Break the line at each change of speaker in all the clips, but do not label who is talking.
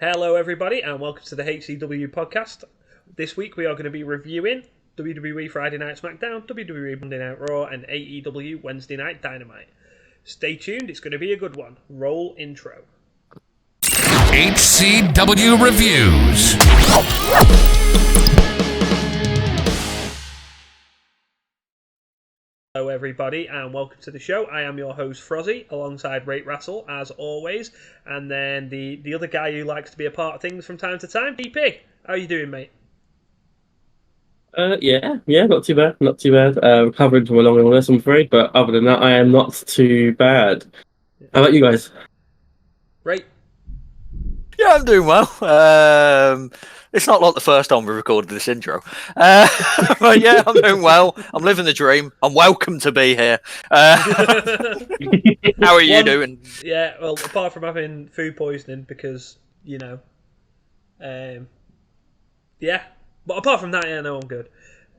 Hello everybody and welcome to the HCW Podcast. This week we are going to be reviewing WWE Friday Night Smackdown, WWE Monday Night Raw and AEW Wednesday Night Dynamite. Stay tuned, it's going to be a good one. Roll intro.
HCW Reviews.
Hello everybody and welcome to the show. I am your host Frozzy alongside Rate Rassel as always, and then the other guy who likes to be a part of things from time to time, DP. How are you doing, mate?
Yeah, not too bad. Recovering from a long illness, I'm afraid, but other than that, I am not too bad. How about you guys?
Right.
Yeah, I'm doing well. It's not like the first time we recorded this intro. But yeah, I'm doing well. I'm living the dream. I'm welcome to be here. How are you doing?
Yeah, well, apart from having food poisoning because, yeah. But apart from that, yeah, no, I'm good.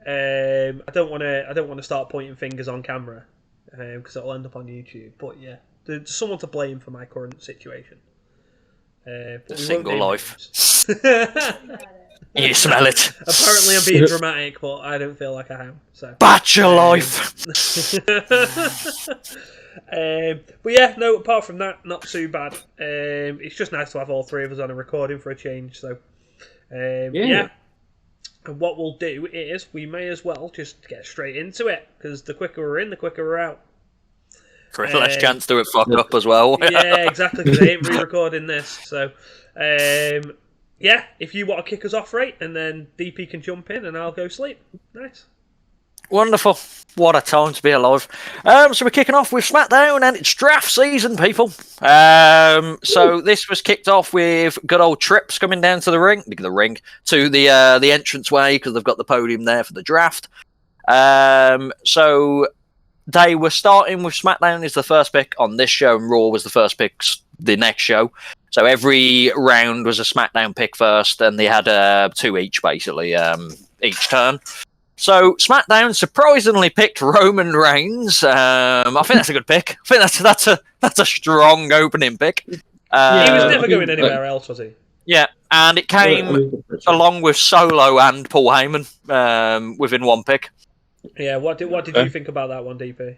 I don't want to start pointing fingers on camera because it'll end up on YouTube. But yeah, there's someone to blame for my current situation.
Single life. You smell it.
Apparently, I'm being dramatic, but I don't feel like I am. So
Bachelor life.
But yeah, no. Apart from that, not too bad. It's just nice to have all three of us on a recording for a change. So yeah. And what we'll do is we may as well just get straight into it because the quicker we're in, the quicker we're out.
Less chance to it fuck up as well.
Yeah, exactly, because I ain't re-recording this. So, yeah, if you want to kick us off, right, and then DP can jump in and I'll go sleep. Nice.
Wonderful. What a time to be alive. So we're kicking off with Smackdown, and it's draft season, people. So this was kicked off with good old Trips coming down to the ring, to the entranceway, because they've got the podium there for the draft. So they were starting with SmackDown as the first pick on this show, and Raw was the first pick the next show. So every round was a SmackDown pick first, and they had two each, basically, each turn. So SmackDown surprisingly picked Roman Reigns. I think that's a good pick. I think that's a strong opening pick.
He was never going anywhere else, was he?
Yeah, and it came along with Solo and Paul Heyman within one pick.
Yeah, what did you think about that one, DP?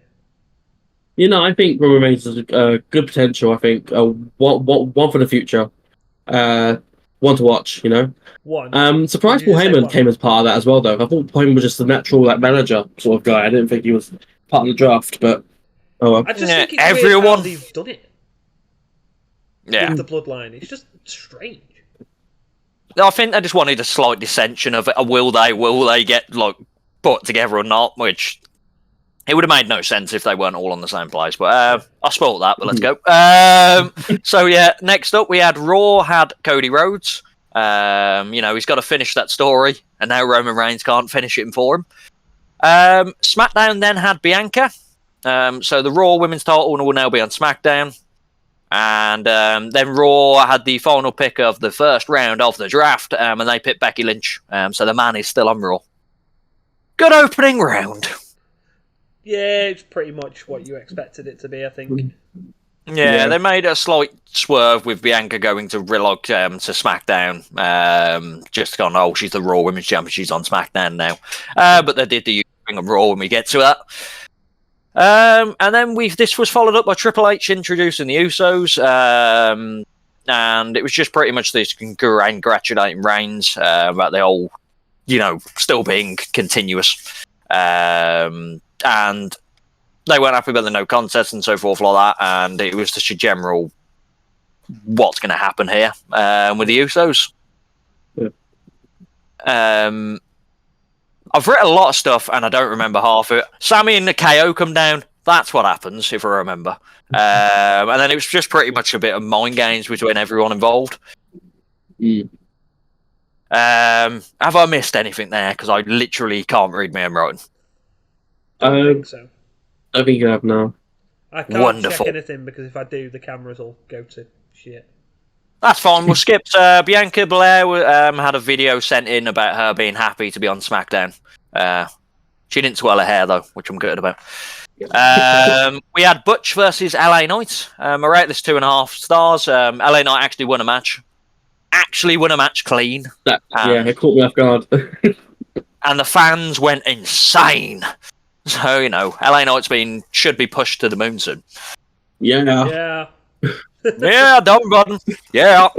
I think Roman Reigns has good potential. I think one for the future, one to watch. Surprised Paul Heyman came as part of that as well, though. I thought Paul Heyman was just a natural manager sort of guy. I didn't think he was part of the draft, but oh well.
I just think it's everyone weird how they've done it.
Yeah,
with the bloodline, it's just strange.
I think they just wanted a slight dissension of will they get put together or not, which it would have made no sense if they weren't all on the same place. But I spoiled that, but let's go. So yeah, next up we had Raw had Cody Rhodes. He's got to finish that story, and now Roman Reigns can't finish it for him. SmackDown then had Bianca. So the Raw Women's title will now be on SmackDown. And then Raw had the final pick of the first round of the draft, and they picked Becky Lynch. So the man is still on Raw. Good opening round.
Yeah, it's pretty much what you expected it to be, I think.
Yeah, they made a slight swerve with Bianca going to SmackDown. Just gone, she's the Raw Women's Champion, she's on SmackDown now. But they did the thing of Raw when we get to that. And then this was followed up by Triple H introducing the Usos. And it was just pretty much this congratulating Reigns about the whole, still being continuous. And they weren't happy about the no contest and so forth like that, and it was just a general what's going to happen here with the Usos.
Yeah.
I've written a lot of stuff and I don't remember half of it. Sammy and the KO come down. That's what happens, if I remember. And then it was just pretty much a bit of mind games between everyone involved.
Mm.
Have I missed anything there? Because I literally can't read my own writing.
I don't think so.
I think you have now.
I can't check anything because if I do, the cameras will go to shit.
That's fine. We'll skip. Bianca Belair had a video sent in about her being happy to be on SmackDown. She didn't swirl her hair, though, which I'm good about. We had Butch versus LA Knight. I rate this 2.5 stars. LA Knight actually won a match. actually win a match clean.
It caught me off guard.
And the fans went insane. So, LA Knight's should be pushed to the moon soon.
Yeah.
Yeah, don't button. Yeah.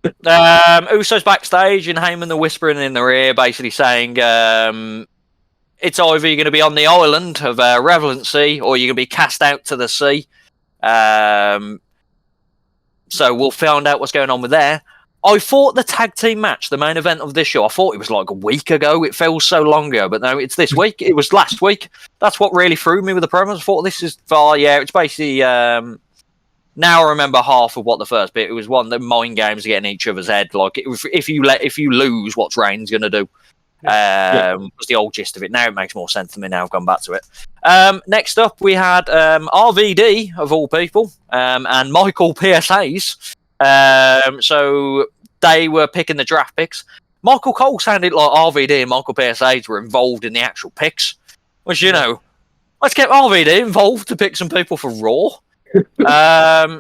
Usos backstage and Heyman the whispering in their ear, basically saying it's either you're going to be on the island of Relevancy or you're going to be cast out to the sea. So we'll find out what's going on with there. I thought the tag team match, the main event of this show, I thought it was like a week ago. It feels so long ago, but no, it's this week. It was last week. That's what really threw me with the promos. I thought this is far. Yeah, it's basically. Now I remember half of what the first bit. It was one the mind games getting in each other's head. Like if you lose, what's Reigns going to do? Was the old gist of it. Now it makes more sense to me. Now I've gone back to it. Next up, we had RVD of all people and Michael PSAs. So they were picking the draft picks. Michael Cole sounded like RVD and Michael PSAs were involved in the actual picks. Which, let's get RVD involved to pick some people for Raw.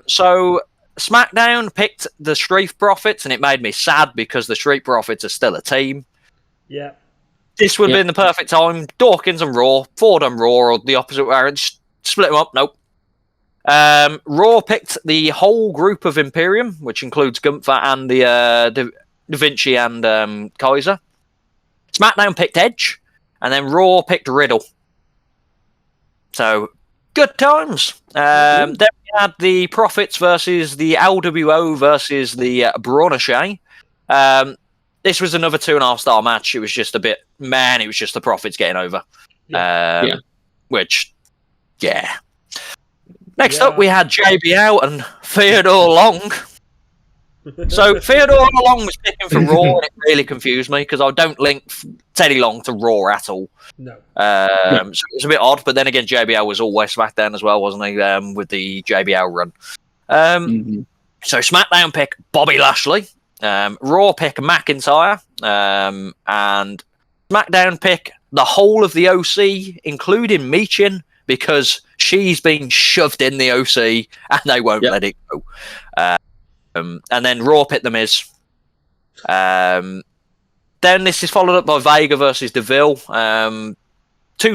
So SmackDown picked the Street Profits, and it made me sad because the Street Profits are still a team.
Yeah.
This would have been the perfect time. Dawkins and Raw, Ford and Raw, or the opposite way. Split them up. Nope. Raw picked the whole group of Imperium, which includes Gunther and the Da Vinci and Kaiser. SmackDown picked Edge, and then Raw picked Riddle. So, good times. Then we had the Profits versus the LWO versus the Braunashay. This was another 2.5-star match. It was just a bit, it was just the Profits getting over. Which, yeah. Next up, we had JBL and Theodore Long. So Theodore Long was picking for Raw, and it really confused me because I don't link Teddy Long to Raw at all.
No.
So it was a bit odd, but then again, JBL was always SmackDown as well, wasn't he? With the JBL run. So SmackDown pick Bobby Lashley, Raw pick McIntyre, and SmackDown pick the whole of the OC, including Michin, because she's been shoved in the OC and they won't let it go. And then Raw picked The Miz. Then this is followed up by Vega versus Deville. 2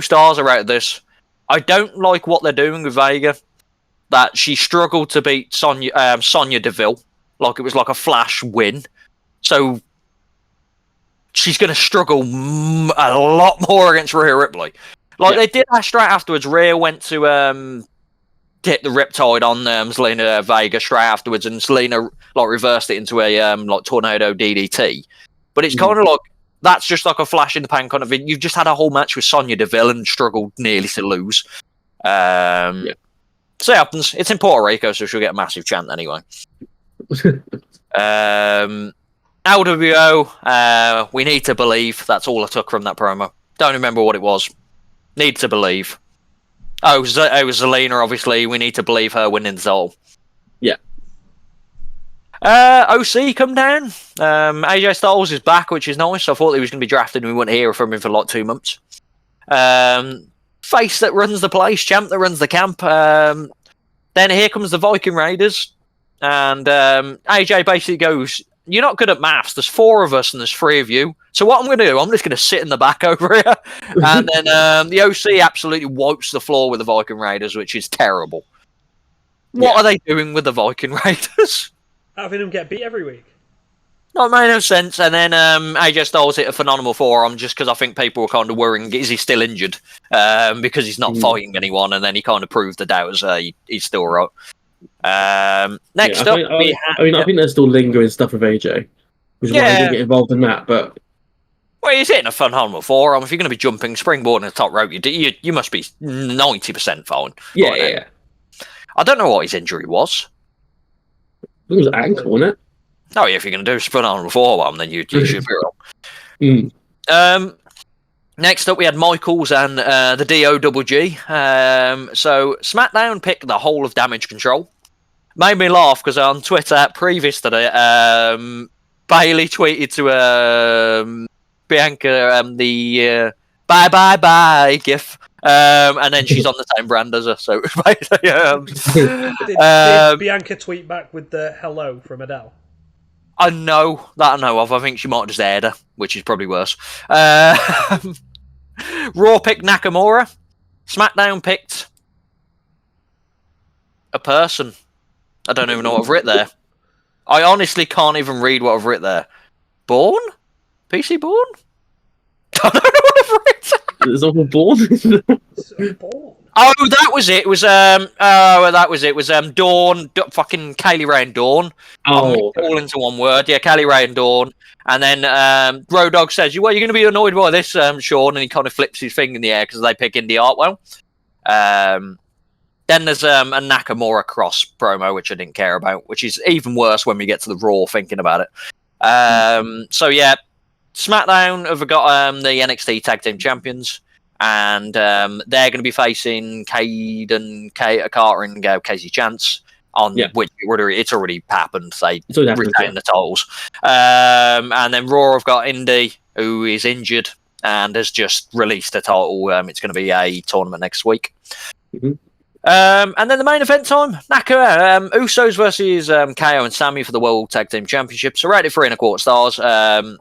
stars are out of this. I don't like what they're doing with Vega. That she struggled to beat Sonya Deville. Like it was like a flash win. So she's going to struggle a lot more against Rhea Ripley. They did that straight afterwards. Rhea went to hit the Riptide on Zelina Vega straight afterwards, and Zelina reversed it into a tornado DDT. But it's kind of like that's just like a flash in the pan kind of thing. You've just had a whole match with Sonya Deville and struggled nearly to lose. So it happens. It's in Puerto Rico, so she'll get a massive chant anyway. LWO, we need to believe. That's all I took from that promo. Don't remember what it was. Need to believe. Oh, it was Zelina, obviously. We need to believe her winning the title.
Yeah.
OC come down. AJ Styles is back, which is nice. I thought he was going to be drafted and we wouldn't hear from him for 2 months. Face that runs the place, champ that runs the camp. Then here comes the Viking Raiders. And AJ basically goes, "You're not good at maths. There's 4 of us and there's 3 of you. So what I'm going to do, I'm just going to sit in the back over here." And then the OC absolutely wipes the floor with the Viking Raiders, which is terrible. What are they doing with the Viking Raiders?
Having them get beat every week.
No, it made no sense. And then AJ Styles hit a phenomenal forearm just because I think people were kind of worrying, is he still injured? Because he's not fighting anyone. And then he kind of proved the doubters he's still right. Next up,
I think there's still lingering stuff with AJ, which is why I didn't get involved in that. But
he's hitting a phenomenal forearm. If you're going to be jumping, springboarding the top rope, you must be 90% fine.
Yeah.
I don't know what his injury was.
I think it was ankle, wasn't it?
Oh, yeah, if you're going to do a phenomenal forearm, then you should be wrong. Next up, we had Michaels and the DOGG. So SmackDown picked the whole of Damage Control. Made me laugh because on Twitter previous to that, Bailey tweeted to Bianca the bye bye bye gif, and then she's on the same brand as her. So basically,
did Bianca tweet back with the hello from Adele?
I know that I know of. I think she might have just aired her, which is probably worse. Raw picked Nakamura. SmackDown picked a person. I don't even know what I've written there. I honestly can't even read what I've written there. Born? PC Born? I don't know what I've written.
Is someone born?
Born.
Oh, that was it. It was that was it. It was Dawn, fucking Kaylee Ray and Dawn.
Oh,
all into one word. Yeah, Kaylee Ray and Dawn. And then Road Dogg says, "Well, you're going to be annoyed by this, Sean," and he kind of flips his thing in the air because they pick Indy Hartwell. Then there's a Nakamura cross promo, which I didn't care about, which is even worse when we get to the Raw thinking about it. So yeah, SmackDown have got the NXT Tag Team Champions, and they're going to be facing Caden, Carter, and Casey Chance on which it's already happened. They retain the titles. And then Raw have got Indy, who is injured and has just released a title. It's going to be a tournament next week.
Mm-hmm.
And then the main event time, Usos versus KO and Sammy for the World Tag Team Championship. So rated 3.25 stars.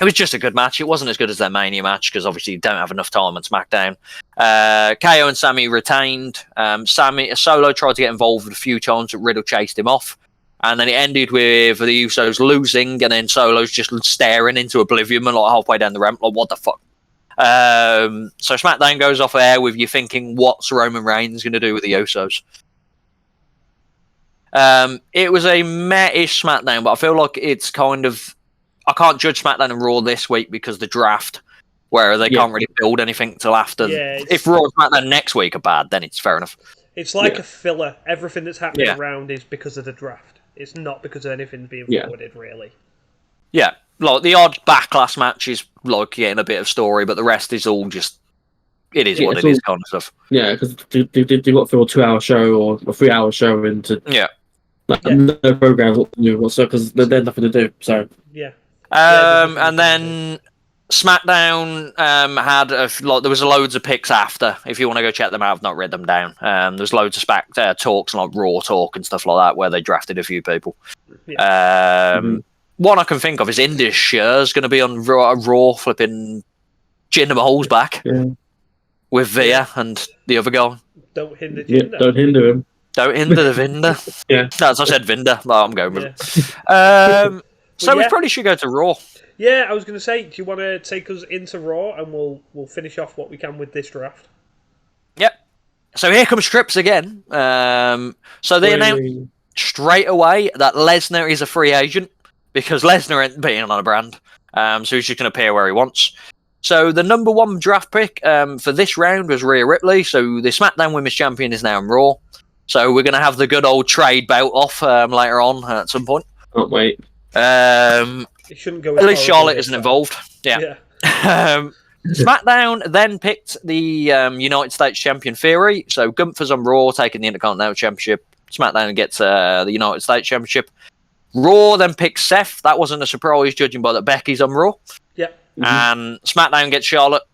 It was just a good match. It wasn't as good as their Mania match because obviously you don't have enough time on SmackDown. KO and Sammy retained. Solo tried to get involved a few times, but Riddle chased him off. And then it ended with the Usos losing, and then Solo's just staring into oblivion and like halfway down the ramp, like, what the fuck? So SmackDown goes off air with you thinking, what's Roman Reigns going to do with the Usos? It was a meh-ish SmackDown, but I feel like it's kind of... I can't judge SmackDown and Raw this week because the draft, where they can't really build anything till after. If Raw and SmackDown next week are bad, then it's fair enough.
It's like a filler. Everything that's happening around is because of the draft. It's not because of anything being forwarded, really. Yeah.
Like the odd backlash match is like getting a bit of story, but the rest is all just it is what it is kind of stuff.
Yeah, because they've got to fill a 2-hour show or a 3-hour show into no programs because there's nothing to do. So
and then SmackDown had there was loads of picks after. If you want to go check them out, I've not read them down. There's loads of talks like Raw talk and stuff like that where they drafted a few people. One I can think of is Indish is going to be on Raw flipping Jinder Mahal's back with Via and the other guy.
Don't hinder Jinder.
Don't hinder him.
Don't hinder the Vinder. As I said, Vinder. No, I'm going with it. So we probably should go to Raw.
Yeah, I was going to say, do you want to take us into Raw and we'll finish off what we can with this draft?
Yep. So here comes Trips again. So they announced straight away that Lesnar is a free agent because Lesnar ain't being on a brand. So he's just going to appear where he wants. So the number one draft pick for this round was Rhea Ripley. So the SmackDown Women's Champion is now in Raw. So we're going to have the good old trade belt off later on at some point.
Can't wait.
It shouldn't go.
At least Charlotte isn't involved. Yeah. SmackDown then picked the United States Champion Theory. So Gunther's on Raw, taking the Intercontinental Championship. SmackDown gets the United States Championship. Raw then picks Seth. That wasn't a surprise, judging by that Becky's on Raw.
Yeah.
And SmackDown gets Charlotte.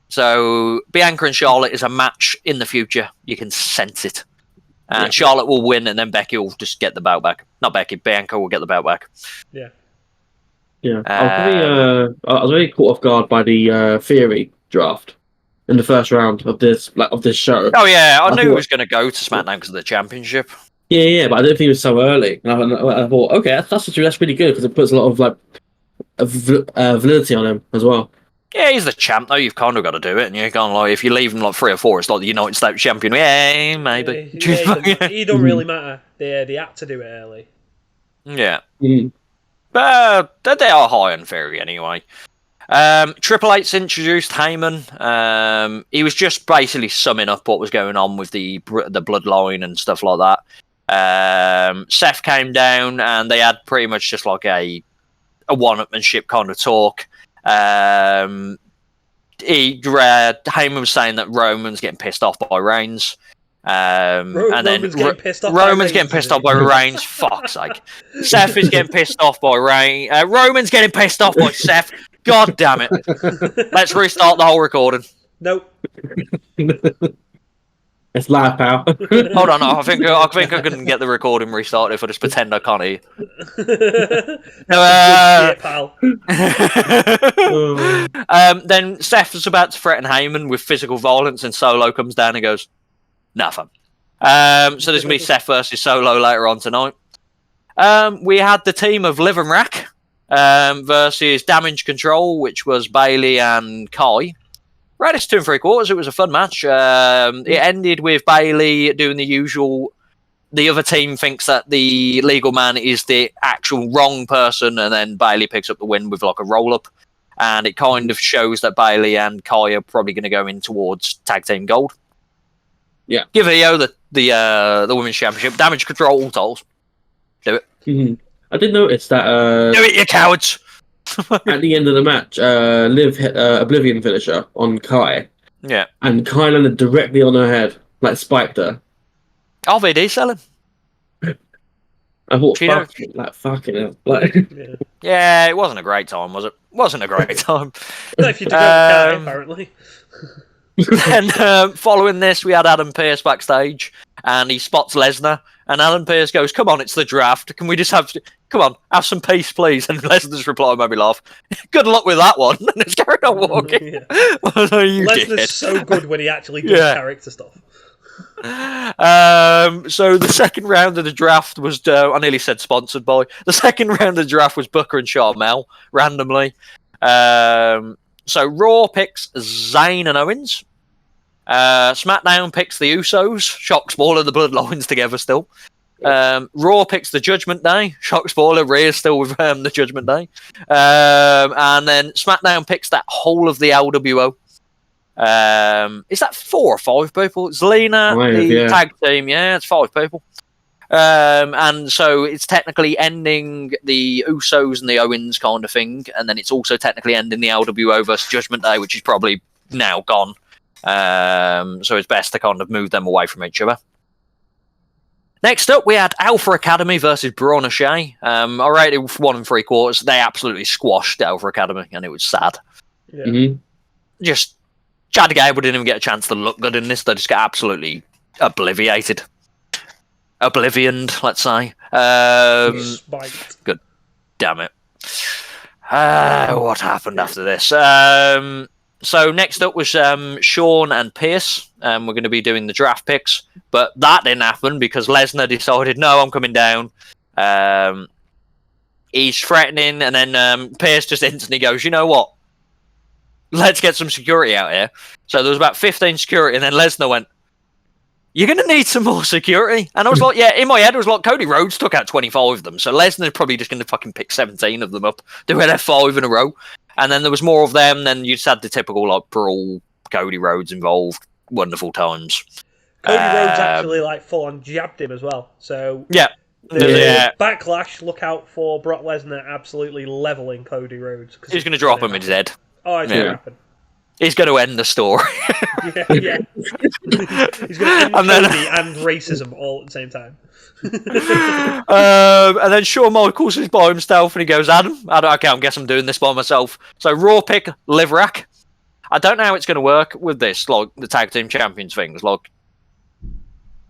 So Bianca and Charlotte is a match in the future. You can sense it. And Charlotte will win, and then Becky will just get the belt back. Not Becky, Bianca will get the belt back.
Yeah.
Yeah. I was very caught off guard by the Theory draft in the first round of this show.
Oh yeah, I knew he was going to go to SmackDown because of the championship.
Yeah, but I didn't think it was so early. And I thought, okay, that's really good because it puts a lot of validity on him as well.
Yeah, he's the champ though. You've kind of got to do it, and you're going like if you leave him like 3 or 4, it's like the United States Champion. Yeah, maybe.
He don't really matter. They had to do it early.
Yeah, but they are high on Theory anyway. Triple H's introduced Heyman. He was just basically summing up what was going on with the bloodline and stuff like that. Seth came down, and they had pretty much just like a one-upmanship kind of talk. Heyman was saying that Roman's getting pissed off by Reigns. And then Roman's getting pissed off by Reigns. Fuck's sake. Seth is getting pissed off by Reigns. Roman's getting pissed off by Seth. God damn it. Let's restart the whole recording.
Nope.
It's live, pal.
Hold on, I think I can get the recording restarted if I just pretend I can't hear.
Pal.
Then Seth was about to threaten Heyman with physical violence, and Solo comes down and goes, nothing. So there's going to be Seth versus Solo later on tonight. We had the team of Liv and Rack versus Damage Control, which was Bayley and Kai. Right, it's 2 3/4. It was a fun match. It ended with Bayley doing the usual. The other team thinks that the legal man is the actual wrong person, and then Bayley picks up the win with like a roll-up. And it kind of shows that Bayley and Kai are probably going to go in towards tag team gold.
Yeah.
Give Io the women's championship. Damage Control all titles. Do it.
Mm-hmm. I did notice that.
Do it, you cowards!
At the end of the match, Liv hit Oblivion finisher on Kai.
Yeah.
And Kai landed directly on her head, like spiked her.
RVD selling.
I thought, fucking hell. Like,
yeah, it wasn't a great time, was it? Wasn't a great time.
No, if you do apparently.
Then following this, we had Adam Pearce backstage, and he spots Lesnar, and Adam Pearce goes, "Come on, it's the draft. Can we just have some peace, please?" And Lesnar's reply made me laugh. Good luck with that one. And it's carried on walking.
Yeah.
Lesnar's
so good when he actually does character stuff.
So the second round of the draft was, I nearly said sponsored by. The second round of the draft was Booker and Charmel, randomly. So Raw picks Zayn and Owens. SmackDown picks the Usos. Shock spoiler, the Bloodlines together still. Raw picks the Judgment Day. Shock spoiler, Rhea's still with the Judgment Day. And then SmackDown picks that whole of the LWO. Is that 4 or 5 people? Zelina, tag team, yeah, it's 5 people. And so it's technically ending the Usos and the Owens kind of thing, and then it's also technically ending the LWO versus Judgment Day, which is probably now gone. So it's best to kind of move them away from each other. Next up, we had Alpha Academy versus Braun and Shea. I rated it 1 3/4. They absolutely squashed Alpha Academy, and it was sad.
Yeah.
Mm-hmm.
Just Chad Gable didn't even get a chance to look good in this. They just got absolutely oblivioned, let's say. Good. Damn it. What happened after this? So next up was Shawn and Pierce. We're going to be doing the draft picks, but that didn't happen because Lesnar decided, no, I'm coming down. He's threatening, and then Pierce just instantly goes, you know what? Let's get some security out here. So there was about 15 security, and then Lesnar went, you're going to need some more security. And I was like, yeah, in my head, it was like Cody Rhodes took out 25 of them. So Lesnar's probably just going to fucking pick 17 of them up, do it 5 in a row. And then there was more of them. Then you just had the typical like brawl, Cody Rhodes involved. Wonderful times.
Cody Rhodes actually like full on jabbed him as well. So
yeah.
Backlash, look out for Brock Lesnar absolutely leveling Cody Rhodes.
He's going to drop him in his head.
Oh, it's going to happen.
He's going to end the story.
yeah. He's going to end Cody and racism all at the same time.
And then Shawn Michaels is by himself, and he goes, Adam, I guess I'm doing this by myself. So Raw pick Liv Rack. I don't know how it's going to work with this, like the tag team champions things. Like,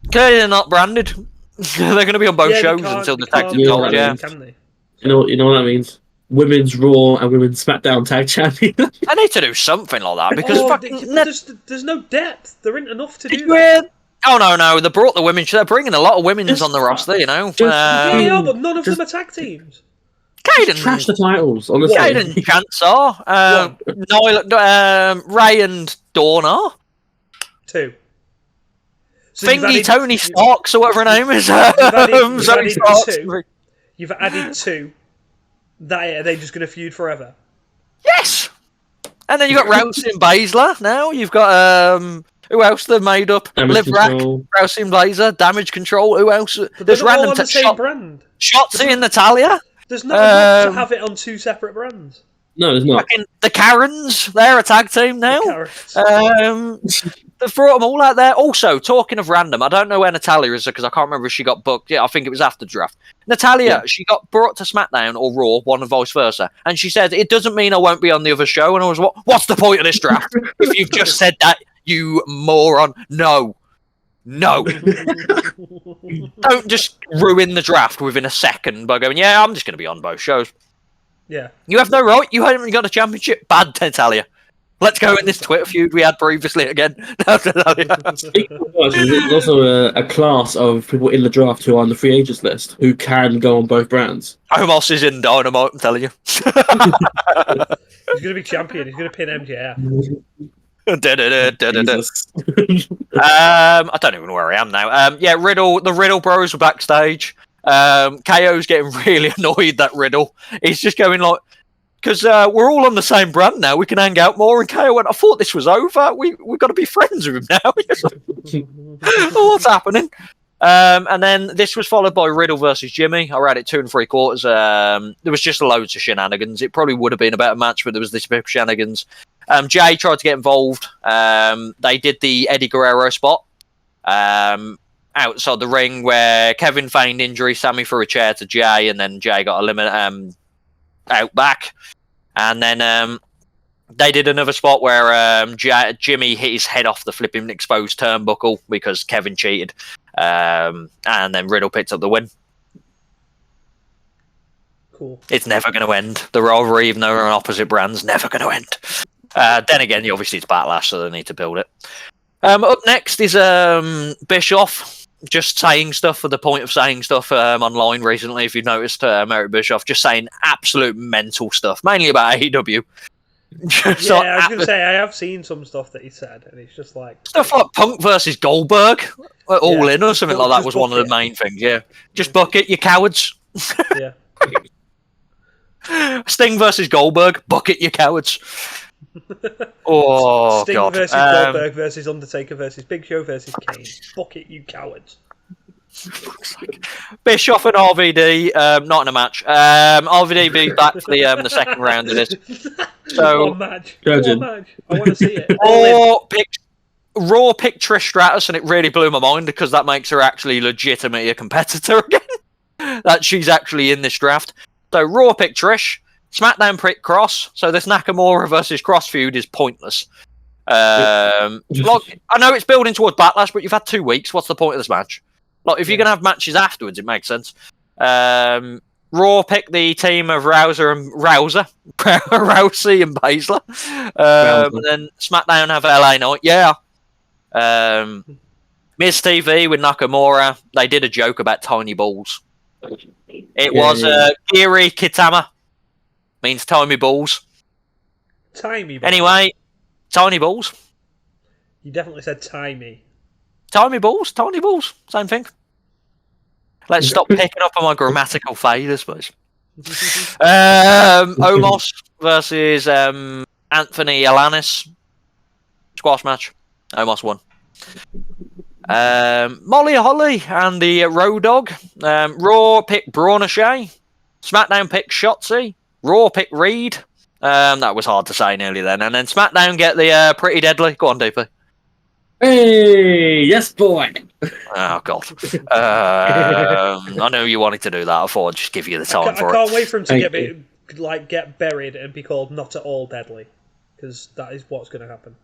clearly they're not branded. They're going to be on both shows until the tag team gold. Yeah,
can they?
You know what that means? Women's Raw and Women's SmackDown tag champions.
I need to do something like that because
there's no depth. There isn't enough to do that.
Oh no! They brought the women. They're bringing a lot of women's on the roster. You know.
But none of them are tag teams.
Caden
trash the titles. Honestly,
Caden Chance are. Ray and Dawn are.
2. So
Thingy Tony Starks or whatever her name is.
You've added 2. That are they just going to feud forever?
Yes. And then you got Rousey and Baszler. Now you've got who else they've made up? Liv Rack, Rousey and Baszler, Damage Control. Who else? There's random
on the same brand.
Shotzi and Natalia.
There's not enough to have it on 2 separate brands.
No, there's not.
The Karens, they're a tag team now. They've brought them all out there. Also, talking of random, I don't know where Natalia is because I can't remember if she got booked. Yeah, I think it was after draft. Natalia, she got brought to SmackDown or Raw, one and vice versa. And she said, it doesn't mean I won't be on the other show. And I was, what's the point of this draft? If you've just said that, you moron. No. No. Don't just ruin the draft within a second by going, yeah, I'm just going to be on both shows.
Yeah.
You have no right. You haven't got a championship. Bad, I tell you. Let's go in this Twitter feud we had previously again.
There's also a class of people in the draft who are on the free agents list who can go on both brands.
Omos is in Dynamite, I'm telling you.
He's going to be champion. He's going to pin MJF.
I don't even know where I am now. Yeah, Riddle. The Riddle Bros were backstage. KO's getting really annoyed that Riddle. He's just going like, because we're all on the same brand now. We can hang out more. And KO went, I thought this was over. We've got to be friends with him now. Oh, what's happening? And then this was followed by Riddle versus Jimmy. I read it 2 3/4. There was just loads of shenanigans. It probably would have been a better match, but there was this bit of shenanigans. Jay tried to get involved. They did the Eddie Guerrero spot outside the ring where Kevin feigned injury. Sammy threw a chair to Jay, and then Jay got eliminated out back. And then they did another spot where Jimmy hit his head off the flipping exposed turnbuckle because Kevin cheated. And then Riddle picked up the win.
Cool.
It's never going to end. The rivalry, even though we're on opposite brands, never going to end. Then again, obviously it's Backlash, so they need to build it. Up next is Bischoff. Just saying stuff for the point of saying stuff online recently, if you've noticed, Eric Bischoff just saying absolute mental stuff, mainly about AEW.
I was going to say, I have seen some stuff that he said, and it's just like...
Stuff like Punk versus Goldberg, All In or something like that was one of the main things, yeah. Just book it, you cowards.
Yeah.
Sting versus Goldberg, book it, you cowards. Oh,
Sting
God.
versus Goldberg versus Undertaker versus Big Show versus Kane. Fuck it, you cowards.
Bischoff and RVD, not in a match. RVD be back for the second round of this. So,
One match. I want to see it.
Raw picked Trish Stratus, and it really blew my mind because that makes her actually legitimately a competitor again. That she's actually in this draft. So Raw picked Trish. Smackdown picked Cross, so this Nakamura versus Cross feud is pointless. Look, I know it's building towards Backlash, but you've had 2 weeks. What's the point of this match? Like, if you're going to have matches afterwards, it makes sense. Raw picked the team of Rousey and Baszler. And then SmackDown have LA Knight. Yeah. Miz TV with Nakamura. They did a joke about tiny balls. It was Giri Kitama. Means tiny balls.
Timey balls.
Anyway, tiny balls.
You definitely said timey.
Tiny balls, same thing. Let's stop picking up on my grammatical failures, please. Omos versus Anthony Alanis. Squash match. Omos won. Molly Holly and the Road Dogg. Raw picked Braun O'Shea. SmackDown picked Shotzi. Raw picked Reed. That was hard to say nearly then. And then SmackDown get the Pretty Deadly. Go on, DP.
Hey, yes, boy.
Oh, God. I know you wanted to do that. I thought I'd just give you the time for it.
I can't wait for him to get buried and be called Not At All Deadly. Because that is what's going to happen.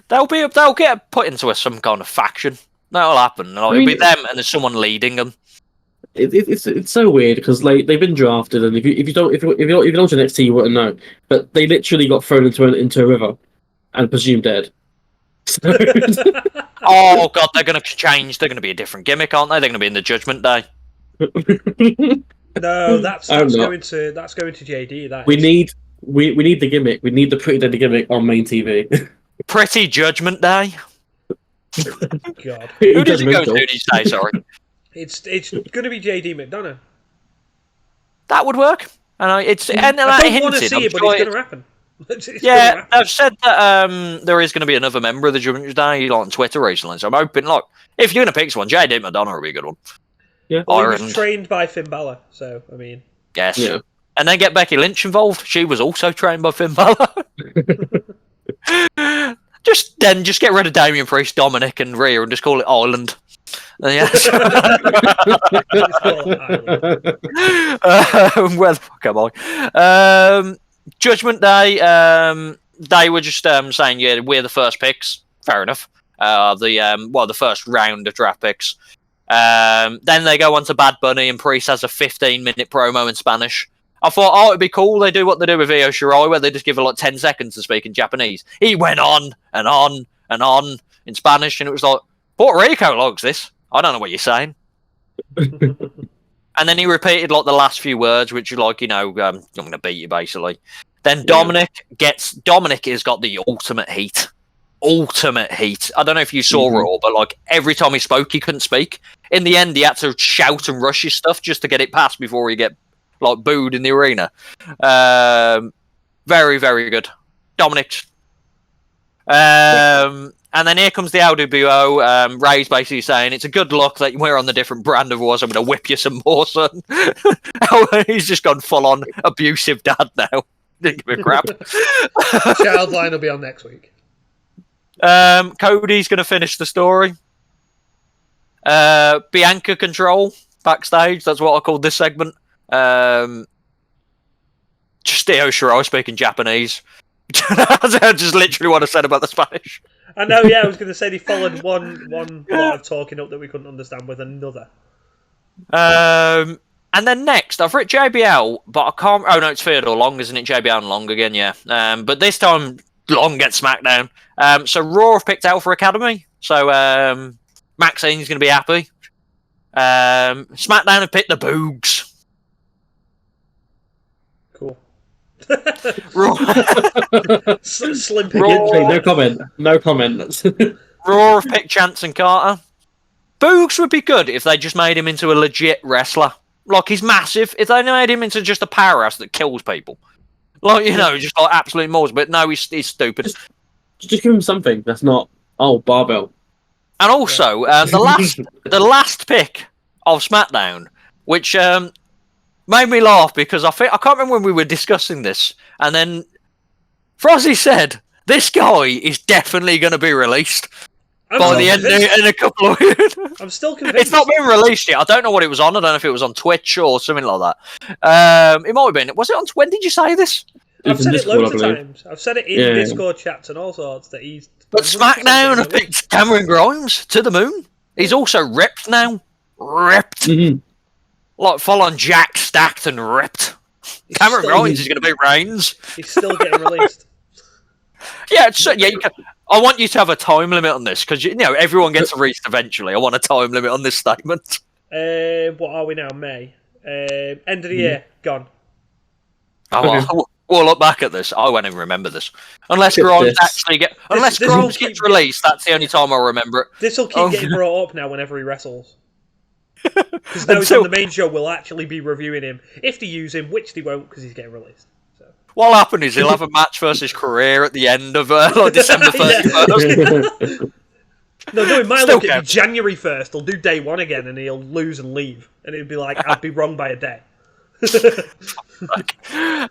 They'll get put into some kind of faction. That'll happen. It'll be them and there's someone leading them.
It's so weird because like they've been drafted, and if you don't watch NXT, you wouldn't know. But they literally got thrown into a river and presumed dead.
Oh God, they're going to change. They're going to be a different gimmick, aren't they? They're going to be in the Judgment Day.
No, that's going to JD.
We need the gimmick. We need the Pretty Deadly gimmick on main TV.
Pretty Judgment Day.
God,
who does it go to? Did you say? Sorry.
It's going to be JD McDonough.
That would work. I don't
want to see it, but it's going to happen.
I've said that there is going to be another member of the Judgment Day on Twitter recently, so I'm hoping, look, if you're going to pick someone, JD McDonough would be a good one.
Yeah.
Well, he was trained by Finn Balor, so, I mean...
Yes. Yeah. And then get Becky Lynch involved. She was also trained by Finn Balor. Just get rid of Damian Priest, Dominic, and Rhea, and just call it Ireland. Yes. Where the fuck am I? Judgment Day. They were just saying, yeah, we're the first picks. Fair enough. the first round of draft picks. Then they go on to Bad Bunny, and Priest has a 15-minute promo in Spanish. I thought, it'd be cool. They do what they do with Io Shirai, where they just give her like 10 seconds to speak in Japanese. He went on and on and on in Spanish, and it was like, Puerto Rico logs this. I don't know what you're saying. And then he repeated like the last few words, which are like, I'm going to beat you, basically. Then Dominic has got the ultimate heat. Ultimate heat. I don't know if you saw Raw, but like every time he spoke, he couldn't speak. In the end, he had to shout and rush his stuff just to get it past before he get like booed in the arena. Very, very good. Dominic. And then here comes the LWO. Ray's basically saying, it's a good luck that we're on the different brand of wars. I'm going to whip you some more, son. He's just gone full-on abusive dad now. Didn't give a crap.
Childline will be on next week.
Cody's going to finish the story. Bianca Control backstage. That's what I called this segment. Just Io Shirai speaking Japanese. I just literally what I said about the Spanish.
I know, yeah, I was going to say they followed one lot of talking up that we couldn't understand with another.
And then next, I've written JBL, but I can't... Oh, no, it's Theodore Long, isn't it? JBL and Long again, yeah. But this time, Long gets SmackDown. So Raw have picked Alpha Academy. So Maxine's going to be happy. SmackDown have picked the Boogs.
Cool.
Slim Raw. No comment.
Raw have picked Chance and Carter. Boogs would be good if they just made him into a legit wrestler. Like, he's massive. If they made him into just a powerhouse that kills people. Like, just like absolute mauls. But no, he's stupid.
Just give him something that's not, barbell.
And also, the last pick of SmackDown, which made me laugh because I can't remember when we were discussing this, and then Frozzy said, this guy is definitely going to be released by the end in a couple of years.
I'm still convinced.
It's not been released yet. I don't know what it was on. I don't know if it was on Twitch or something like that. It might have been. Was it on? When did you say this?
I've said it loads of times. I've said it in Discord chats and all sorts that he's...
But SmackDown have picked Cameron Grimes to the moon. He's also ripped now. Ripped. Mm-hmm. Like full on jacked, stacked and ripped. Cameron Grimes is going to be Reigns.
He's still getting released.
Yeah, you can. I want you to have a time limit on this because everyone gets released eventually. I want a time limit on this statement.
What are we now? May. End of the year. Gone.
Oh, we'll look back at this. I won't even remember this unless Grimes Grimes gets released. That's the only time I'll remember it.
This will keep getting brought up now whenever he wrestles. Because now he's on the main show, we'll actually be reviewing him if they use him, which they won't because he's getting released.
What'll happen is he'll have a match versus career at the end of December 31st.
No, it might look at January 1st. He'll do day one again and he'll lose and leave. And it'll be like, I'd be wrong by a day.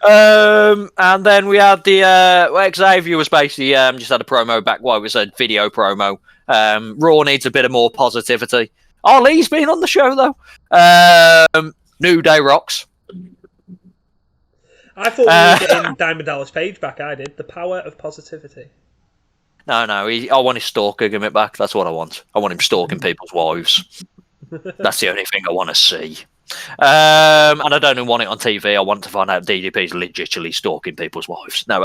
And then we had the Xavier was basically just had a promo back. It was a video promo. Raw needs a bit of more positivity. Ali's been on the show though. New Day rocks.
I thought we were getting Diamond Dallas Page back. I did. The power of positivity.
No. I want his stalker gimmick back. That's what I want. I want him stalking people's wives. That's the only thing I want to see. And I don't even want it on TV. I want to find out DDP's legitimately stalking people's wives. No.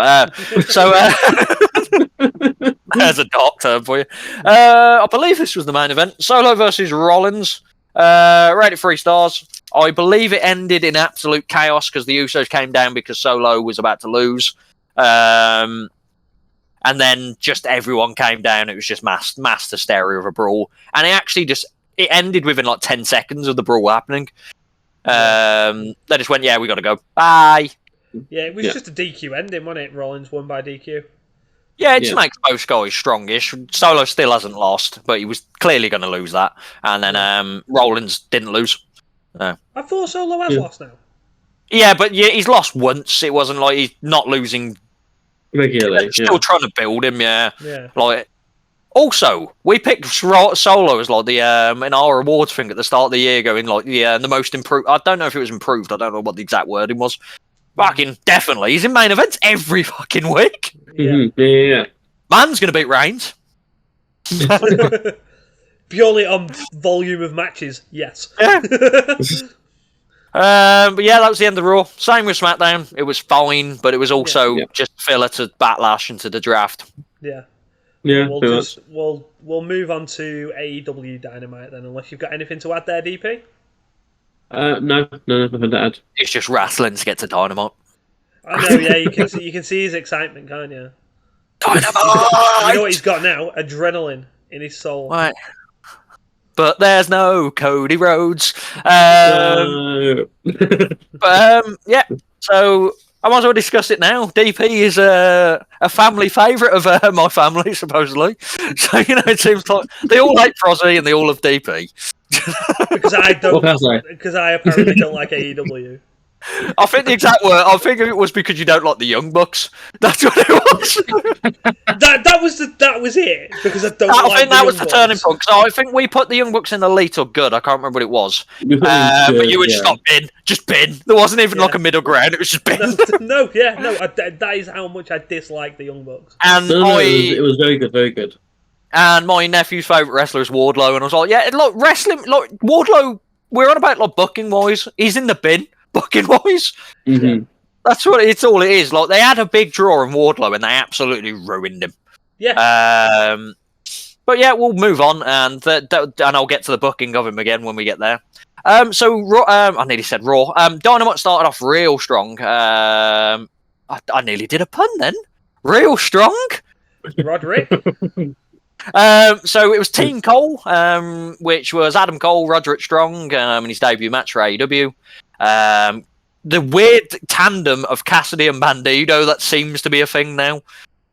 There's a dark term for you. I believe this was the main event. Solo versus Rollins. Rated 3 stars. I believe it ended in absolute chaos because the Usos came down because Solo was about to lose. And then just everyone came down. It was just mass hysteria of a brawl. And it ended within like 10 seconds of the brawl happening. They just went, we got to go. Bye.
Yeah, it was just a DQ ending, wasn't it? Rollins won by DQ.
Yeah, it just makes both guys strongish. Solo still hasn't lost, but he was clearly going to lose that. And then Rollins didn't lose.
I thought Solo has lost now.
Yeah, but he's lost once. It wasn't like he's not losing
regularly.
Still trying to build him, Like, also, we picked Solo as like the in our awards thing at the start of the year, going like the most improved. I don't know if it was improved. I don't know what the exact wording was. Fucking definitely, he's in main events every fucking week.
Yeah.
Man's gonna beat Reigns.
Purely on volume of matches, yes.
Yeah. But yeah, that was the end of Raw. Same with SmackDown. It was fine, but it was also just filler to Backlash and to the draft.
Yeah.
Yeah.
We'll move on to AEW Dynamite then, unless you've got anything to add there, DP.
No, nothing to add.
It's just wrestling to get to Dynamite.
I know, yeah, you can see his excitement, can't you?
Dynamite!
You know what he's got now? Adrenaline in his soul.
Right. But there's no Cody Rhodes.
No.
Yeah. So I might as well discuss it now. DP is a family favourite of my family, supposedly. So it seems like they all hate Frozzy and they all love DP.
Because I don't. Because I apparently don't like AEW.
I think the exact word. I think it was because you don't like the Young Bucks. That's what it was.
that was it. Because I don't. I think
that was the turning point. So I think we put the Young Bucks in the elite or good. I can't remember what it was. But you would just stop just bin. There wasn't even like a middle ground. It was just bin.
No. That is how much I dislike the Young Bucks.
And
it was very good, very good.
And my nephew's favourite wrestler is Wardlow, and I was like, yeah, look, wrestling, like Wardlow. We're on about like booking wise. He's in the bin. Booking wise, that's what it's all it is. Like they had a big draw in Wardlow and they absolutely ruined him.
Yeah.
But yeah, we'll move on and I'll get to the booking of him again when we get there. So Raw, I nearly said Raw. Dynamite started off real strong. I nearly did a pun then. Real strong.
Roderick.
So it was Team Cole, which was Adam Cole, Roderick Strong, in his debut match for AEW. The weird tandem of Cassidy and Bandido that seems to be a thing now.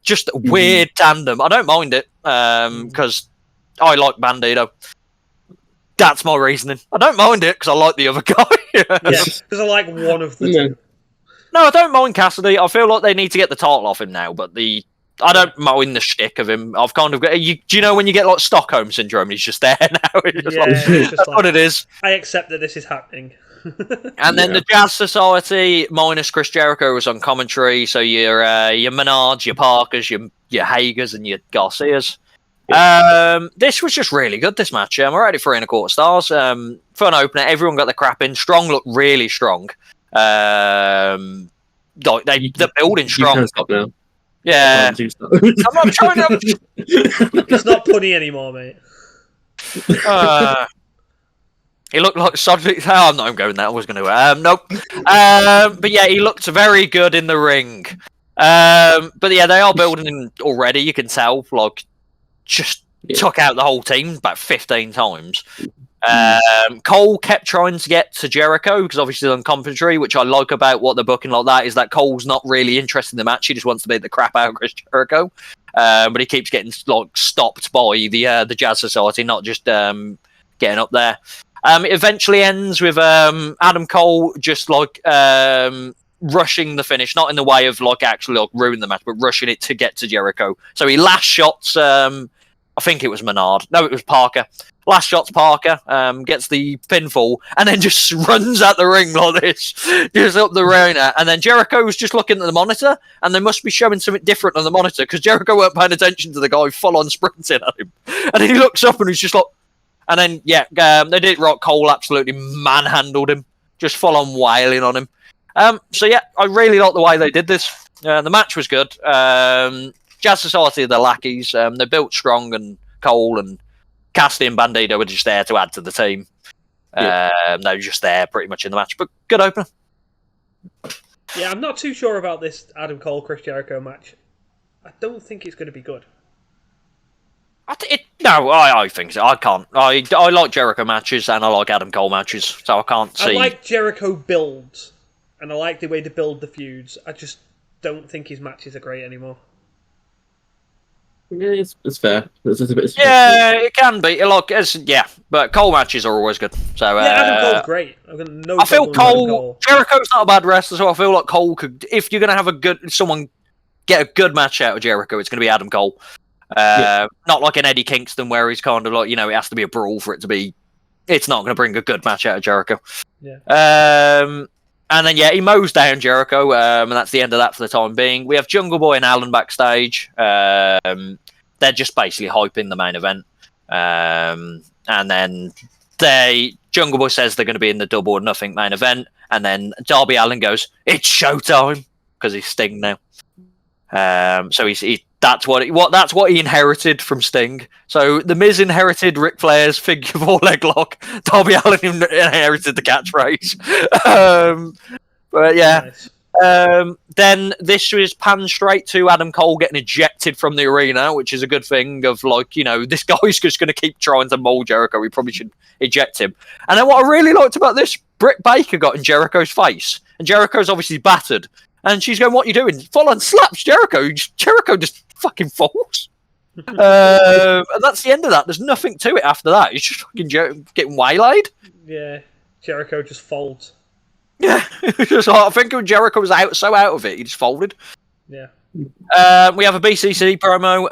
Just a weird tandem. I don't mind it because I like Bandido. That's my reasoning. I don't mind it because I like the other guy.
Because I like one of the two.
No, I don't mind Cassidy. I feel like they need to get the title off him now, but I don't mind the shtick of him. I've kind of got. Do you know when you get like Stockholm syndrome? He's just there now. That's what it is.
I accept that this is happening.
And then the Jazz Society minus Chris Jericho was on commentary. So your Menards, your Parkers, your Hagers, and your Garcias. This was just really good. This match. We're already 3.25 stars. Fun opener. Everyone got the crap in. Strong looked really strong. They're building strong. Yeah. I'm not trying to.
It's not punny anymore, mate.
He looked like Sodrick. I'm not going there. I was going to. Nope. But yeah, he looked very good in the ring. But yeah, they are building already. You can tell. Like, just took out the whole team about 15 times. Cole kept trying to get to Jericho because obviously on commentary, which I like about what they're booking like that, is that Cole's not really interested in the match. He just wants to beat the crap out of Chris Jericho. But he keeps getting like stopped by the Jazz Society, not just getting up there. It eventually ends with Adam Cole just like rushing the finish, not in the way of like actually like ruin the match, but rushing it to get to Jericho. So he last shots. I think it was Menard. No, it was Parker. Last shots Parker, gets the pinfall, and then just runs out the ring like this, just up the arena. And then Jericho's just looking at the monitor, and they must be showing something different on the monitor, because Jericho weren't paying attention to the guy full-on sprinting at him. And he looks up, and he's just like... And then, they did right. Cole absolutely manhandled him, just full-on wailing on him. So yeah, I really like the way they did this. The match was good. Jazz Society are the lackeys. They built strong, and Cole and Cassidy and Bandido were just there to add to the team. They were just there pretty much in the match, but good opener.
Yeah, I'm not too sure about this Adam Cole Chris Jericho match. I don't think it's going to be good.
I think so. I can't. I like Jericho matches and I like Adam Cole matches, so I can't see.
I like Jericho builds, and I like the way to build the feuds. I just don't think his matches are great anymore.
Yeah, it's fair.
It can be. But Cole matches are always good. So
Adam Cole's great.
I feel Cole. Jericho's not a bad wrestler, so I feel like Cole could. If you're going to have someone get a good match out of Jericho, it's going to be Adam Cole. Not like an Eddie Kingston where he's kind of like, it has to be a brawl for it to be. It's not going to bring a good match out of Jericho.
Yeah.
And then he mows down Jericho, and that's the end of that for the time being. We have Jungle Boy and Alan backstage. they're just basically hyping the main event. And then Jungle Boy says they're going to be in the Double or Nothing main event, and then Darby Allin goes, "It's showtime," because he's Sting now. So that's what he inherited from Sting. So the Miz inherited Ric Flair's figure four leg lock. Darby Allin inherited the catchphrase. But yeah.
Nice.
Then this was panned straight to Adam Cole getting ejected from the arena, which is a good thing of this guy's just going to keep trying to maul Jericho. We probably should eject him. And then what I really liked about this, Britt Baker got in Jericho's face, and Jericho's obviously battered. And she's going, "What are you doing?" Full on slaps Jericho. Jericho just fucking falls. And that's the end of that. There's nothing to it after that. He's just fucking getting waylaid.
Yeah, Jericho just folds.
Yeah, I think when Jericho was so out of it, he just folded.
Yeah.
We have a BCC promo.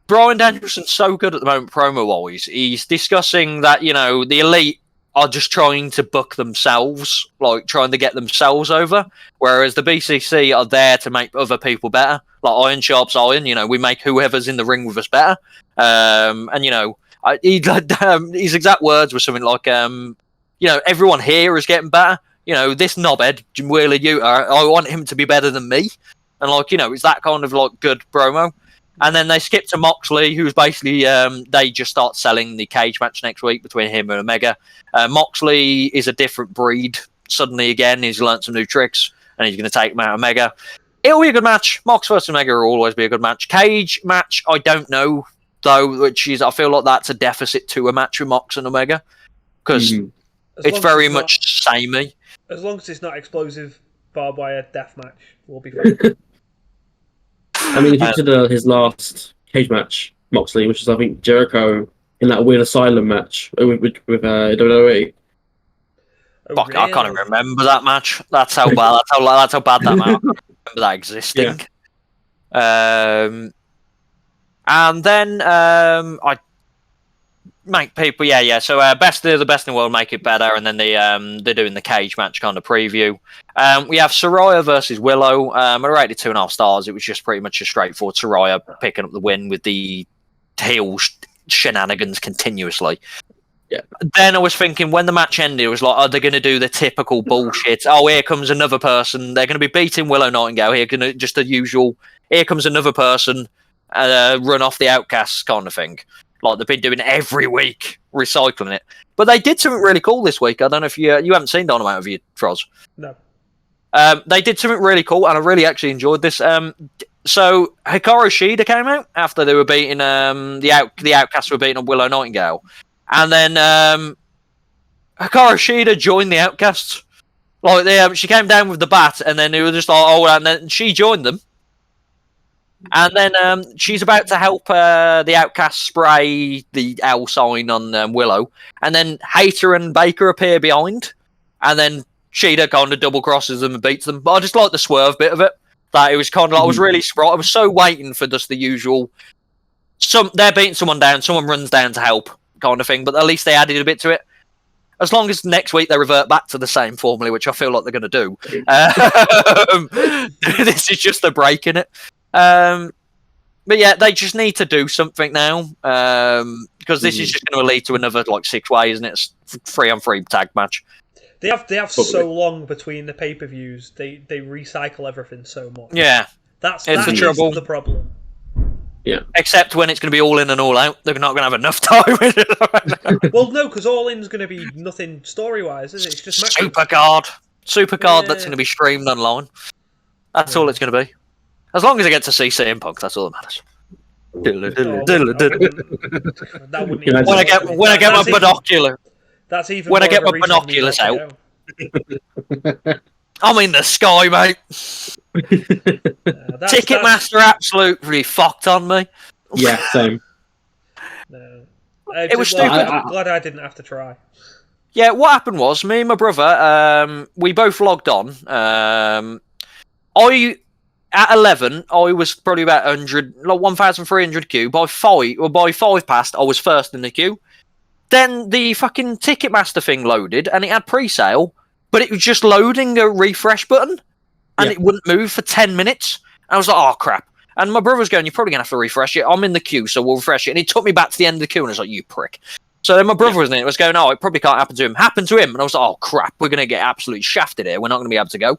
Bryan Danielson's so good at the moment, promo-wise. He's discussing that, the Elite are just trying to book themselves, like trying to get themselves over, whereas the BCC are there to make other people better. Like Iron Sharp's Iron, we make whoever's in the ring with us better. His exact words were something like, everyone here is getting better. This knobhead, Wheeler Yuta, I want him to be better than me. And it's that kind of good promo. And then they skip to Moxley, who's basically, they just start selling the cage match next week between him and Omega. Moxley is a different breed. Suddenly again, he's learnt some new tricks and he's going to take him out Omega. It'll be a good match. Mox versus Omega will always be a good match. Cage match, I don't know, though, I feel like that's a deficit to a match with Mox and Omega. Because it's very much samey.
As long as it's not explosive barbed wire death match, we'll be fine.
I mean, if you consider his last cage match, Moxley, which is, I think, Jericho in that weird asylum match with WWE.
Fuck, really? I can't even remember that match. That's how bad. That's how bad that match. I can't remember that existing. Yeah. And then I make people, So best of the best in the world make it better, and then they're doing the cage match kind of preview. We have Saraya versus Willow. I rated 2.5 stars. It was just pretty much a straightforward Saraya picking up the win with the heel shenanigans continuously. Yeah. Then I was thinking, when the match ended, it was like, are they going to do the typical bullshit? Oh, here comes another person. They're going to be beating Willow Nightingale. Just the usual. Here comes another person. Run off the Outcasts kind of thing. Like they've been doing every week, recycling it. But they did something really cool this week. I don't know if you haven't seen Dynamite, have you, Froz?
No.
They did something really cool, and I really actually enjoyed this. So Hikaru Shida came out after they were beating the Outcasts were beating on Willow Nightingale, and then Hikaru Shida joined the Outcasts. Like she came down with the bat, and then it was just like, and then she joined them. And then she's about to help the Outcast spray the L sign on Willow. And then Hayter and Baker appear behind. And then Shida kind of double crosses them and beats them. But I just like the swerve bit of it. That it was kind of I was really surprised. I was so waiting for just the usual. They're beating someone down, someone runs down to help kind of thing. But at least they added a bit to it. As long as next week they revert back to the same formula, which I feel like they're going to do. This is just a break in it. But yeah, they just need to do something now, because this is just going to lead to another 6 ways, and it's 3-on-3 tag match.
They have so long between the pay-per-views. They recycle everything so much.
Yeah,
that's
the trouble.
The problem.
Yeah.
Except when it's going to be all in and all out, they're not going to have enough time.
Well, no, because all in's going to be nothing story-wise, is it? It's just
Supercard that's going to be streamed online. That's all it's going to be. As long as I get to see CM Punk, that's all that matters. When I get my binocular.
That's even
when I get my binoculars out. I'm in the sky, mate. Ticketmaster absolutely fucked on me.
Yeah, same.
No.
It was stupid.
I'm glad I didn't have to try.
Yeah, what happened was, me and my brother, we both logged on. At 11, I was probably about 1,300 queue. By 5 past, I was first in the queue. Then the fucking Ticketmaster thing loaded, and it had pre-sale, but it was just loading a refresh button, and it wouldn't move for 10 minutes. I was like, oh, crap. And my brother was going, you're probably going to have to refresh it. I'm in the queue, so we'll refresh it. And he took me back to the end of the queue, and I was like, you prick. So then my brother was in it, was going, oh, it probably can't happen to him. Happened to him. And I was like, oh, crap, we're going to get absolutely shafted here. We're not going to be able to go.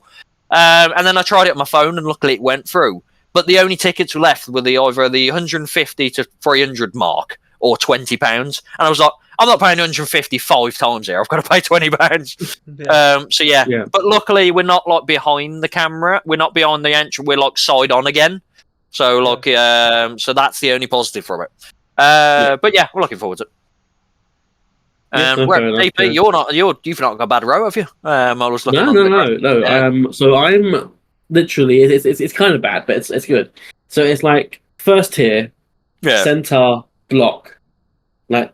And then I tried it on my phone, and luckily it went through. But the only tickets left were either the 150 to 300 mark or £20. And I was like, I'm not paying 150 5 times here. I've got to pay £20. Yeah. So yeah. But luckily we're not like behind the camera. We're not behind the entrance. We're like side on again. So like, so that's the only positive from it. But yeah, we're looking forward to it. DP, you've not got a bad row, have you? I was looking.
No. So I'm literally, it's kind of bad, but it's good. So it's like first tier, center block, like,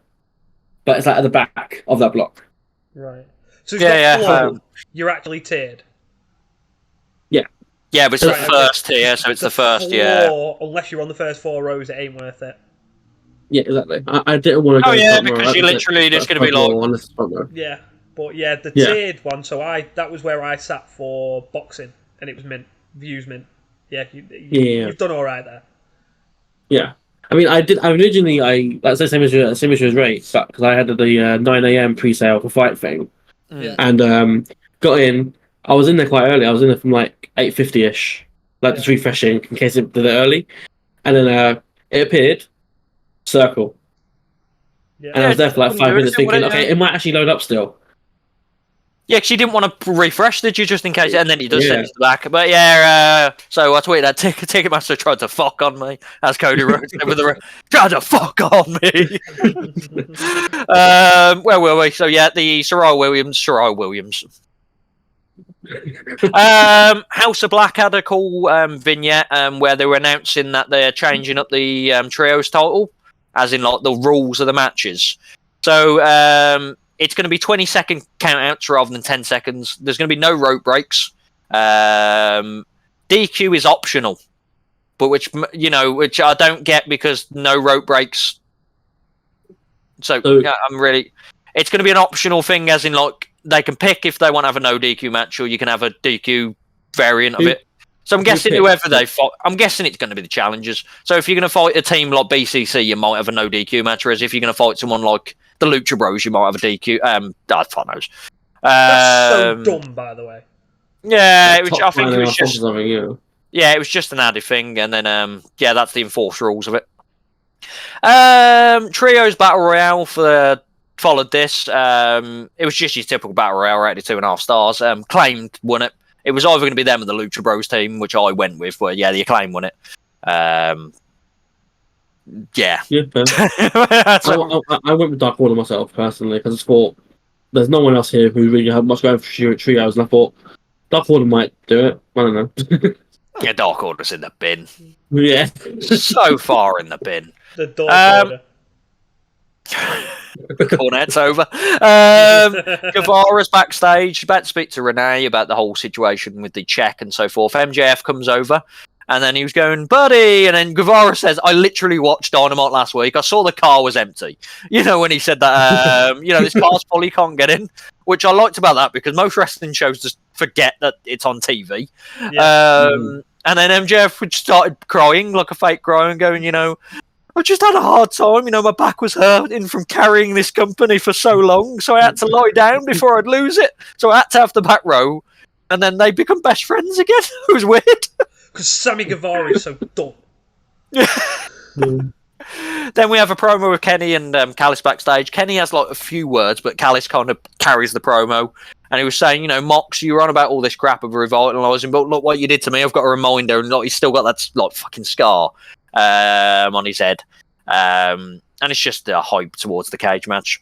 but it's like at the back of that block.
Right. So you're actually tiered.
Yeah, but it's the first tier, so it's the first.
Unless you're on the first 4 rows, it ain't worth it.
Yeah, exactly. I didn't want to go.
Oh yeah, because you're literally just going to be like.
Yeah, but the tiered one. So that was where I sat for boxing, and it was mint. Views mint. Yeah, you've done all right there.
Yeah, I mean, I originally that's the same as Ray, because I had the 9 a.m. pre-sale for Fight thing, and got in. I was in there quite early. I was in there from like 8:50ish, like just refreshing in case it did it early, and then it appeared. Circle. Yeah. And I was there for like 5 minutes thinking, okay, it might actually load up still.
Yeah, because you didn't want to refresh, did you, just in case? And then he does send it back. But so I tweeted that Ticketmaster tried to fuck on me, as Cody wrote over the tried to fuck on me. Where were we? So yeah, the Soraya Williams. House of Black had a cool vignette where they were announcing that they're changing up the trios title, as in like the rules of the matches. So it's going to be 20-second countouts rather than 10 seconds. There's going to be no rope breaks. DQ is optional, but which I don't get, because no rope breaks. So it's going to be an optional thing, as in like they can pick if they want to have a no DQ match, or you can have a DQ variant of it. So I'm guessing whoever they fight, I'm guessing it's going to be the challengers. So if you're going to fight a team like BCC, you might have a no DQ match, whereas if you're going to fight someone like the Lucha Bros, you might have a DQ. Fuck knows.
That's so dumb, by the way.
Yeah, I think it was just it was just an added thing, and then that's the enforced rules of it. Trios Battle Royale followed this. It was just your typical Battle Royale, rated 2.5 stars. Claimed won it. It was either going to be them or the Lucha Bros team, which I went with. But the Acclaim won it. I
went with Dark Order myself personally, because I thought there's no one else here who really had much going for trios, and I thought Dark Order might do it. I don't know.
Yeah, Dark Order's in the bin.
Yeah,
so far in the bin.
The Dark Order.
Cornet's over. Guevara's backstage, about to speak to Renee about the whole situation with the check and so forth. MJF comes over, and then he was going, buddy, and then Guevara says, I literally watched Dynamite last week. I saw the car was empty. When he said that, this car's full, you can't get in, which I liked about that, because most wrestling shows just forget that it's on TV. And then MJF started crying, like a fake crying, going, I just had a hard time. My back was hurting from carrying this company for so long, so I had to lie down before I'd lose it. So I had to have the back row, and then they become best friends again. It was weird.
Because Sammy Guevara is so dumb.
Then we have a promo with Kenny and Callis backstage. Kenny has like a few words, but Callis kind of carries the promo. And he was saying, Mox, you were on about all this crap of revitalising, but look what you did to me. I've got a reminder, and he's still got that like fucking scar on his head. And it's just a hype towards the cage match.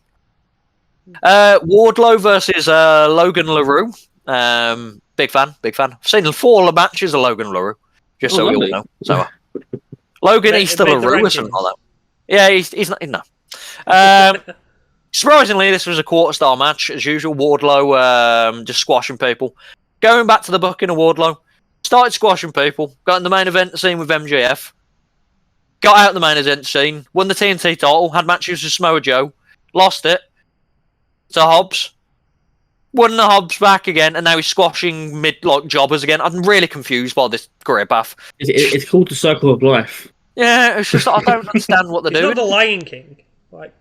Wardlow versus Logan LaRue. Big fan. I've seen 4 matches of Logan LaRue, just so we all know. So Logan Easter LaRue or something like that. Yeah, he's not in there. Surprisingly, this was a quarter-star match, as usual. Wardlow just squashing people. Going back to the booking of Wardlow, started squashing people, got in the main event scene with MJF, got out the main event scene, won the TNT title, had matches with Samoa Joe, lost it to Hobbs, won the Hobbs back again, and now he's squashing jobbers again. I'm really confused by this career path.
It's called the Circle of Life.
Yeah, it's just I don't understand what they're doing.
It's not the Lion King. Like.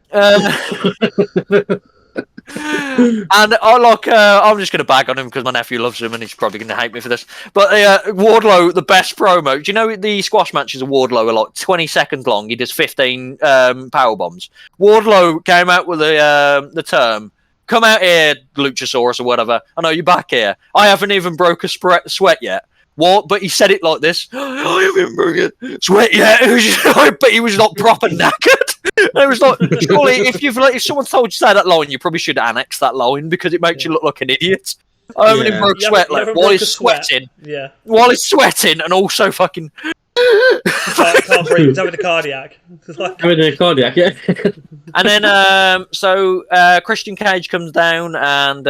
And I'm just going to bag on him because my nephew loves him and he's probably going to hate me for this. But Wardlow, the best promo. Do you know the squash matches of Wardlow are like 20 seconds long? He does 15 power bombs. Wardlow came out with the term, "Come out here, Luchasaurus," or whatever. I know you're back here. I haven't even broke a sweat yet. What? But he said it like this. I haven't broken sweat yet. But he was not proper knackered. It was like, surely if someone told you to say that line, you probably should annex that line because it makes you look like an idiot. I haven't even broke sweat while he's sweating.
Yeah.
While he's sweating and also fucking.
Can't breathe. He's having a cardiac.
Having a cardiac, yeah.
And then, Christian Cage comes down, and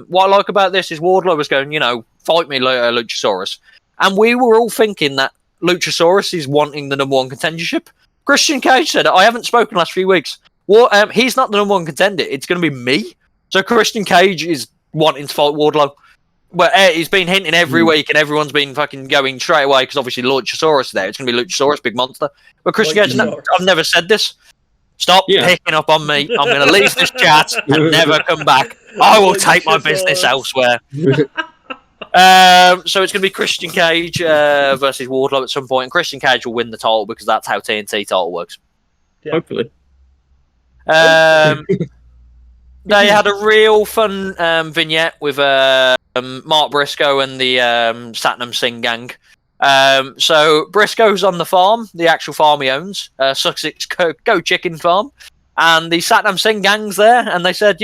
what I like about this is Wardlow was going, fight me, Luchasaurus. And we were all thinking that Luchasaurus is wanting the number one contendership. Christian Cage said, I haven't spoken the last few weeks. He's not the number one contender. It's going to be me. So Christian Cage is wanting to fight Wardlow. But he's been hinting every week, and everyone's been fucking going straight away because obviously Luchasaurus is there. It's going to be Luchasaurus, big monster. But Christian Cage, I've never said this. Stop picking up on me. I'm going to leave this chat and never come back. I will take my business elsewhere. So it's going to be Christian Cage versus Wardlow at some point, and Christian Cage will win the title because that's how TNT title works.
Yeah. Hopefully.
They had a real fun vignette with Mark Briscoe and the Satnam Singh gang. So Briscoe's on the farm, the actual farm he owns, Sussex Go Chicken Farm, and the Satnam Singh gang's there, and they said,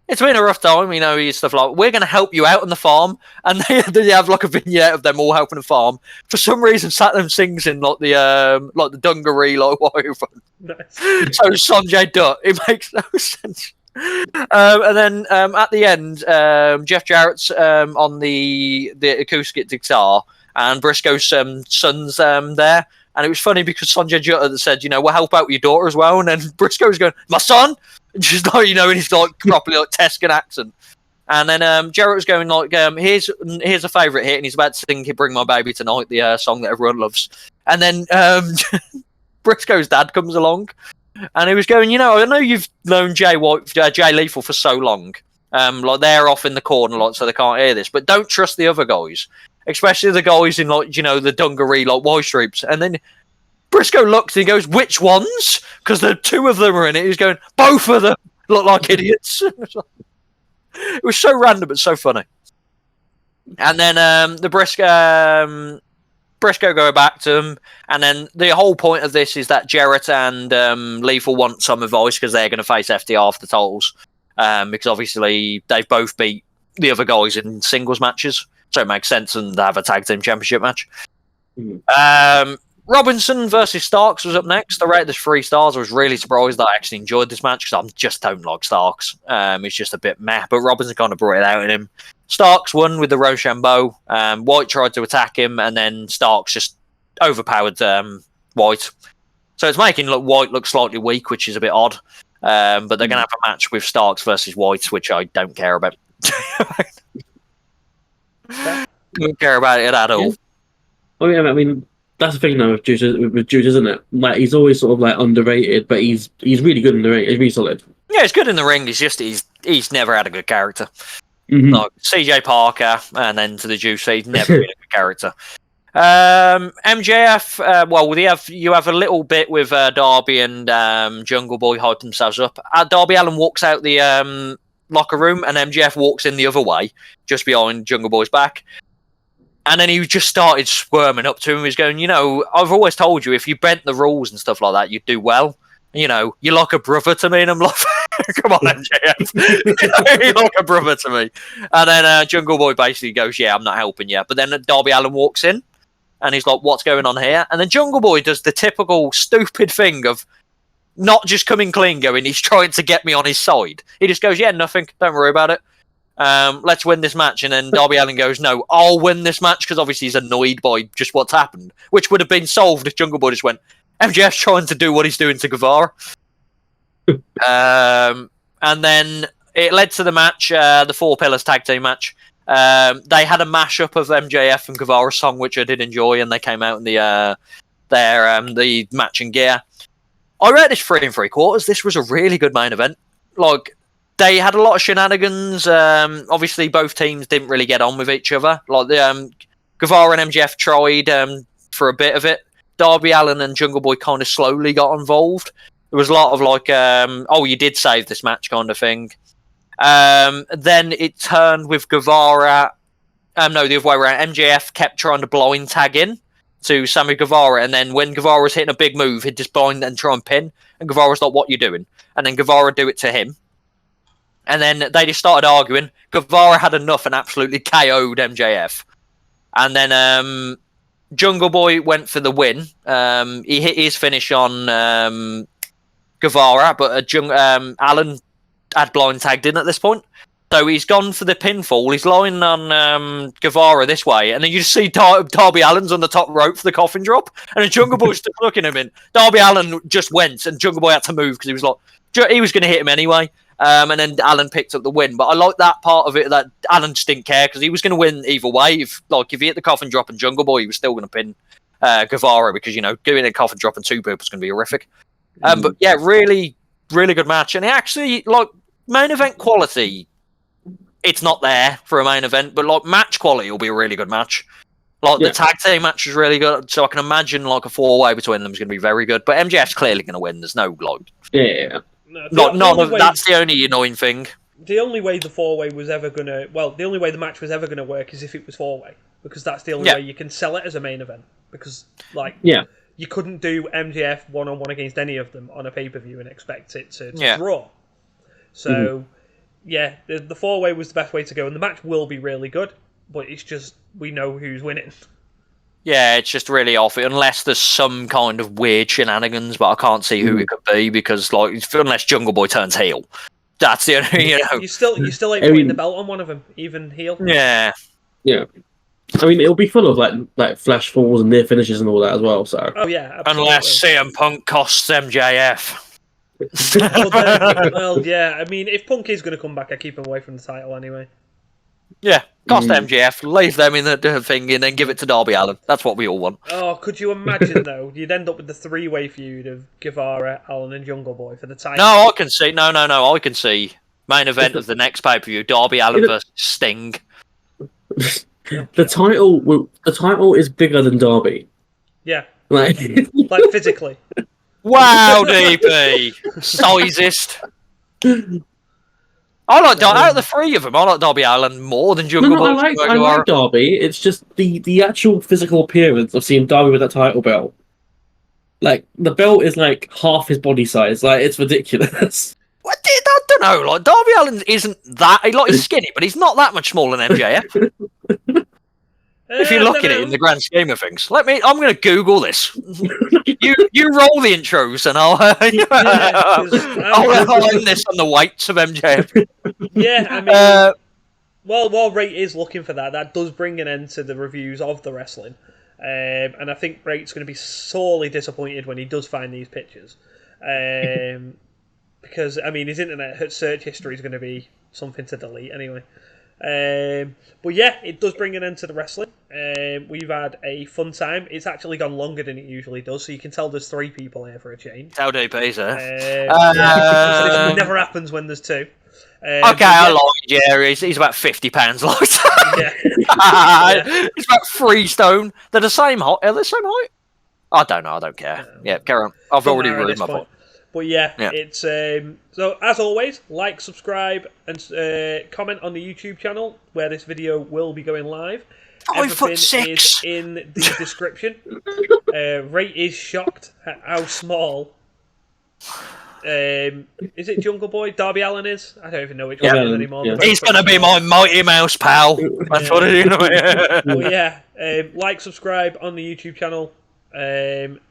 it's been a rough time, stuff like, we're going to help you out on the farm, and they have like a vignette of them all helping the farm. For some reason, Satnam Singh's in like the dungaree, like whatever. Nice. So Sanjay Dutt, it makes no sense. And then at the end, Jeff Jarrett's on the acoustic guitar, and Briscoe's son's there. And it was funny because Sanjay Dutt said, we'll help out with your daughter as well. And then Briscoe's going, my son? Just like, and he's like properly like Tuscan accent. And then Jarrett was going like, here's a favourite hit, and he's about to sing "Bring My Baby Tonight," the song that everyone loves. And then Briscoe's dad comes along, and he was going, I know you've known Jay Lethal for so long, like they're off in the corner, like so they can't hear this, but don't trust the other guys, especially the guys in like the dungaree, like white stripes. And then Briscoe looks and he goes, which ones? Because the two of them are in it. He's going, both of them look like idiots. It was so random but so funny. And then the Briscoe go back to him, and then the whole point of this is that Jarrett and Lethal want some advice because they're going to face FTR for the titles, because obviously they've both beat the other guys in singles matches, so it makes sense and they have a tag team championship match. Robinson versus Starks was up next. I rated this 3 stars. I was really surprised that I actually enjoyed this match because I just don't like Starks. It's just a bit meh, but Robinson kind of brought it out in him. Starks won with the Rochambeau. White tried to attack him, and then Starks just overpowered White. So it's making White look slightly weak, which is a bit odd. But they're going to have a match with Starks versus White, which I don't care about. Don't care about it at all.
Oh yeah, I mean, that's the thing though with Juice, isn't it? Like he's always sort of like underrated, but he's really good in the ring. He's really solid.
Yeah, he's good in the ring. He's never had a good character.
Mm-hmm.
Like CJ Parker, and then to the Juice, he's never been a good character. MJF, you have a little bit with Darby and Jungle Boy hype themselves up. Darby Allin walks out the locker room, and MJF walks in the other way, just behind Jungle Boy's back. And then he just started squirming up to him. He was going, I've always told you, if you bent the rules and stuff like that, you'd do well. You're like a brother to me. And I'm like, come on, MJF. You're like a brother to me. And then Jungle Boy basically goes, yeah, I'm not helping you. But then Darby Allin walks in, and he's like, what's going on here? And then Jungle Boy does the typical stupid thing of not just coming clean going, he's trying to get me on his side. He just goes, yeah, nothing. Don't worry about it. Let's win this match. And then Darby Allin goes, no, I'll win this match, because obviously he's annoyed by just what's happened, which would have been solved if Jungle Boy just went, MJF's trying to do what he's doing to Guevara. And then it led to the match, the Four Pillars tag team match. They had a mashup of MJF and Guevara's song, which I did enjoy, and they came out in the matching gear. I rate this 3 3/4. This was a really good main event. Like, they had a lot of shenanigans. Obviously, both teams didn't really get on with each other. Like, the Guevara and MJF tried for a bit of it. Darby Allin and Jungle Boy kind of slowly got involved. There was a lot of like, you did save this match kind of thing. Then it turned with Guevara. No, the other way around. MJF kept trying to blind tag in to Sammy Guevara, and then when Guevara was hitting a big move, he'd just blind and try and pin. And Guevara's like, "What you doing?" And then Guevara would do it to him. And then they just started arguing. Guevara had enough and absolutely KO'd MJF. And then Jungle Boy went for the win. He hit his finish on Guevara, but Allen had blind tagged in at this point. So he's gone for the pinfall. He's lying on Guevara this way, and then you just see Darby Allin's on the top rope for the coffin drop, and the Jungle Boy's just looking at him in. Darby Allin just went, and Jungle Boy had to move because he was going to hit him anyway. And then Allen picked up the win. But I like that part of it, that Allen just didn't care because he was going to win either way. If he hit the coffin drop and Jungle Boy, he was still going to pin Guevara because, doing a coffin drop and two people is going to be horrific. But yeah, really, really good match. And it actually, main event quality, it's not there for a main event, but match quality will be a really good match. The tag team match is really good, so I can imagine a 4-way between them is going to be very good. But MJF's clearly going to win. There's no
Yeah.
No, that's the only annoying thing.
The only way the 4-way was ever going to... Well, the only way the match was ever going to work is if it was 4-way. Because that's the only way you can sell it as a main event. Because, you couldn't do MJF one-on-one against any of them on a pay-per-view and expect it to draw. So, the 4-way was the best way to go. And the match will be really good. But it's just, we know who's winning.
Yeah, it's just really off. Unless there's some kind of weird shenanigans, but I can't see who it could be because, unless Jungle Boy turns heel, that's the only.
You still ain't putting the belt on one of them, even heel.
Yeah.
I mean, it'll be full of like flash falls and near finishes and all that as well. So.
Oh yeah. Absolutely.
Unless CM Punk costs MJF.
I mean, if Punk is going to come back, I keep him away from the title anyway.
Yeah, cost MJF, leave them in the thing, and then give it to Darby Allin. That's what we all want.
Oh, could you imagine, though? You'd end up with the 3-way feud of Guevara, Allin, and Jungle Boy for the title.
No, I can see. No, I can see. Main event of the next pay-per-view, Darby Allin versus Sting.
The title is bigger than Darby.
Yeah.
Like
physically.
Wow, DP! Sizest. Out of the three of them, I like Darby Allin more than Jungle Boy.
I like Darby. It's just the actual physical appearance of seeing Darby with that title belt. The belt is half his body size. It's ridiculous.
I don't know. Darby Allin isn't that. He's skinny, but he's not that much smaller than MJF. If you look at it in the grand scheme of things, I'm going to Google this. you roll the intros, and I'll end this on the weights of MJF.
Yeah, I mean, while Ray is looking for that does bring an end to the reviews of the wrestling, and I think Ray's going to be sorely disappointed when he does find these pictures, because his internet search history is going to be something to delete anyway. But yeah, it does bring an end to the wrestling. We've had a fun time. It's actually gone longer than it usually does, so you can tell there's 3 people here for a change.
How deep is it?
This never happens when there's 2.
I lied. Yeah, he's about 50 pounds lighter. He's about 3 stone. They're the same height. Are they the same height? I don't know. I don't care. Yeah, carry on. I've already ruined my point.
But yeah, it's so as always, like, subscribe, and comment on the YouTube channel where this video will be going live.
5'6"
is in the description. Ray is shocked at how small. Is it Jungle Boy? Darby Allin is? I don't even know which one it is anymore.
Yeah. He's going to be my Mighty Mouse pal. That's what it is.
Well, yeah, like, subscribe on the YouTube channel.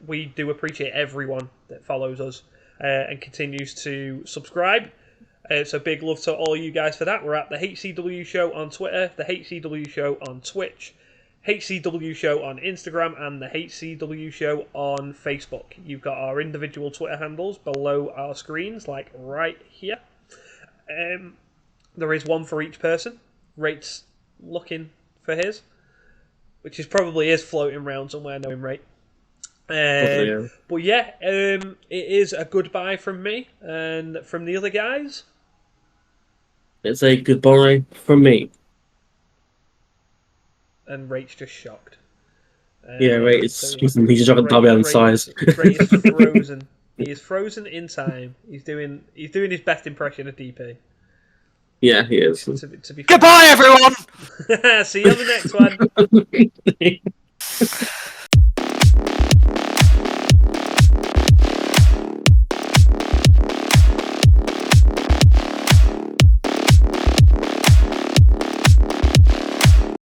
We do appreciate everyone that follows us and continues to subscribe. So big love to all you guys for that. We're at the HCW Show on Twitter, the HCW Show on Twitch, HCW Show on Instagram, and the HCW Show on Facebook. You've got our individual Twitter handles below our screens, right here. there is one for each person. Rate's looking for his, which is probably is floating around somewhere, knowing Rate. But yeah, it is a goodbye from me, and from the other guys.
It's a goodbye from me.
And Rate's just shocked.
Rate is he's just dropping Darby Allin's size.
Rate is frozen. He is frozen in time. He's doing his best impression of DP.
Yeah, he is.
To be
Goodbye, everyone.
See you on the next one.